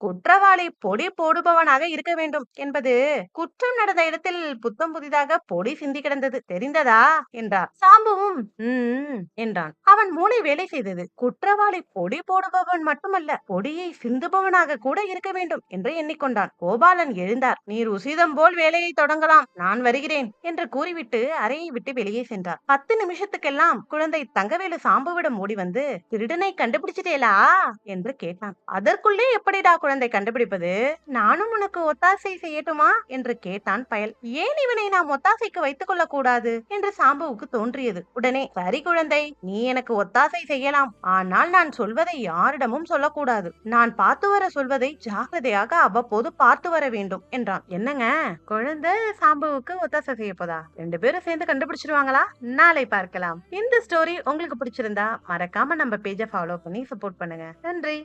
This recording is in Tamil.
குற்றவாளி பொடி போடுபவனாக இருக்க வேண்டும் என்பது குற்றம் நடந்த இடத்தில் புத்தம் புதிதாக பொடி சிந்தி கிடந்தது தெரிந்ததா என்றார். சாம்புவும் என்றான். அவன் மூளை வேலை செய்தது. குற்றவாளி பொடி போடுபவன் மட்டுமல்ல, பொடியை சிந்துபவனாக கூட இருக்க வேண்டும் என்று எண்ணிக்கொண்டான். கோபாலன் எழுந்தார். நீர் உசிதம் போல் வேலையை தொடங்கலாம், நான் வருகிறேன் என்று கூறிவிட்டு அறையை விட்டு வெளியே சென்றார். 10 நிமிஷத்துக்கெல்லாம் குழந்தை தங்கவேலு சாம்புவிடம் ஓடி வந்து, திருடனை கண்டுபிடிச்சிட்டேலா என்று கேட்டான். அதற்குள்ளே எப்படிடா குழந்தை கண்டுபிடிப்பது? நானும் உனக்கு ஒத்தாசை செய்யட்டுமா என்று கேட்டான் பயல். ஏன் இவனை நாம் ஒத்தாசைக்கு வைத்துக் கொள்ள கூடாது என்று சாம்புவுக்கு தோன்றியது. உடனே, சரி குழந்தை, நீ எனக்கு ஒத்தாசை செய்யலாம், ஆனால் நான் சொல்வதை யாரிடமும் சொல்லக்கூடாது. நான் பார்த்து வர சொல்வதை ஜாக்கிரதையாக அவ்வப்போது பார்த்து வர வேண்டும் என்றான். என்னங்க, குழந்தை சாம்புவுக்கு ஒத்தாசை செய்ய போதா? 2 பேரும் சேர்ந்து கண்டுபிடிச்சிருவாங்களா? நாளை பார்க்கலாம். இந்த ஸ்டோரி உங்களுக்கு பிடிச்சிருந்தா மறக்காம நம்ம பேஜை ஃபாலோ பண்ணி சப்போர்ட் பண்ணுங்க. நன்றி.